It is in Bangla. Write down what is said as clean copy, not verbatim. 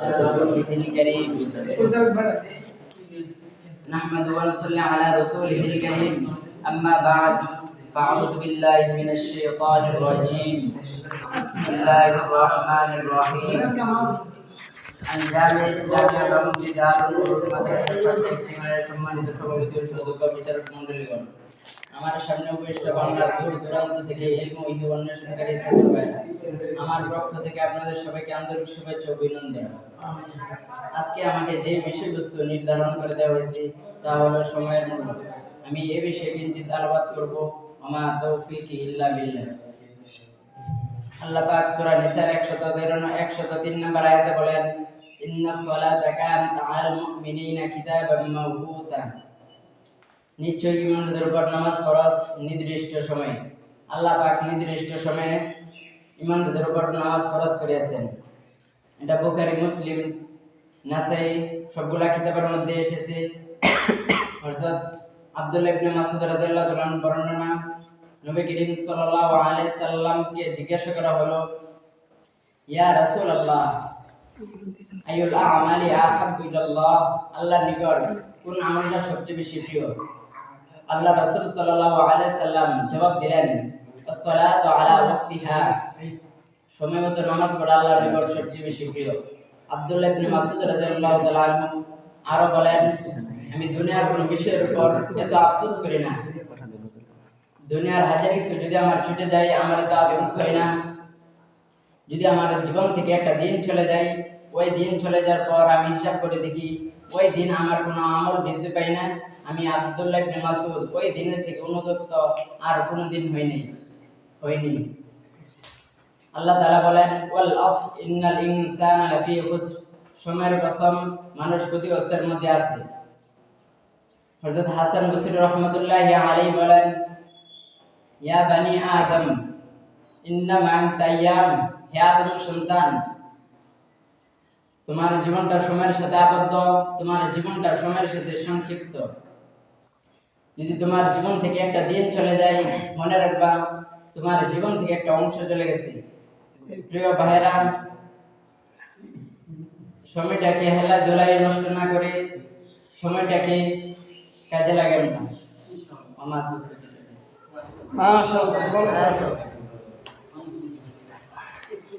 رسوله الكريم نحمد ونصلي على رسوله الكريم أما بعد فأعوذ بالله من الشيطان الرجيم بسم الله الرحمن الرحيم জামিয়া ইসলামিয়া বাংলাদেশ দারুল উলুম মাদ্রাসা সিনিয়র সম্মানিত সভাপতি ও সদস্য বিচারক মণ্ডলীগণ, আমার সামনে উপস্থিত বাংলার দূর দূরান্ত থেকে ইলম ও ইহু অন্বেষণকারী ছাত্র ভাইরা, আমার পক্ষ থেকে আপনাদের সবাইকে আন্তরিক শুভেচ্ছা ও অভিনন্দন। আজকে আমাকে যে বিষয়বস্তু নির্ধারণ করে দেওয়া হয়েছে তা হলো সময়ের মূল্য। আমি এই বিষয়ে কিঞ্চিত আলোচনা করব। আমা তৌফিকি ইল্লা বিল্লাহ। আল্লাহ পাক সূরা নিসার 103 নম্বর আয়াতে বলেন, ইন্নাস সালাতা কানাত আলাল মুমিনিনা কিতাবাম মাওকুতা। নিশ্চয়ই ঈমানদারদের উপর নামাজ ফরজ নির্দিষ্ট সময়ে। আল্লাহ পাক নির্দিষ্ট সময়ে ঈমানদারদের উপর নামাজ ফরজ করেছেন। এটা বুখারী, মুসলিম, নাসাই সবগুলা কিতাবের মধ্যে এসেছে। হযরত আব্দুল্লাহ ইবনে মাসউদ রাদিয়াল্লাহু তাআলা বর্ণনা, নবী করিম সাল্লাল্লাহু আলাইহি সাল্লামকে জিজ্ঞাসা করা হলো, ইয়া রাসূলুল্লাহ, আইয়ুল আমালি আহাব্বু ইলাল্লাহ, আল্লাহর নিকট কোন আমলটা সবচেয়ে বেশি প্রিয়? আল্লাহ রাসূল সাল্লাল্লাহু আলাইহি সাল্লাম জবাব দিলেন, as-সালাতু আলা ওয়াক্তিহা, সময়মতো নামাজ পড়া আল্লাহর নিকট সবচেয়ে বেশি প্রিয়। আব্দুল্লাহ ইবনে মাসউদ রাদিয়াল্লাহু তাআলা আনহু আরো বলেন, আমি দুনিয়ার কোন বিষয়ের উপর এত আফসোস করি না। দুনিয়ার হাজার কিছু যদি আমার ছুটে যায়, আমার তো আফসোস হয় না। যদি আমার জীবন থেকে একটা দিন চলে যায়, ওই দিন চলে যাওয়ার পর আমি হিসাব করে দেখি ওই দিন আমার কোনো আমল বৃদ্ধি পাই না, আমি আব্দুল্লাহ ইবনে মাসউদ ওই দিনের থেকে অনুতপ্ত আর কোনো দিন হয়নি। আল্লাহ তাআলা বলেন, ওয়াল আসর ইন্নাল ইনসানা লাফি খুসর, সময়ের কসম, মানুষ ক্ষতিগ্রস্তের মধ্যে আছে। হযরত হাসান বসরি রাহমাতুল্লাহি আলাইহি বলেন, ইয়া বানি আদম ইন্নামা আনতা আইয়াম, হে আদম সন্তান, তোমার জীবনটা সময়ের সাথে আবদ্ধ, তোমার জীবনটা সময়ের সাথে সংক্ষিপ্ত। যদি তোমার জীবন থেকে একটা দিন চলে যায়, মনে রাখবা তোমার জীবন থেকে একটা অংশ চলে গেছে। প্রিয় ভাইরা, সময়টাকে হেলাধুলায় নষ্ট না করে সময়টাকে কাজে লাগান না। আমার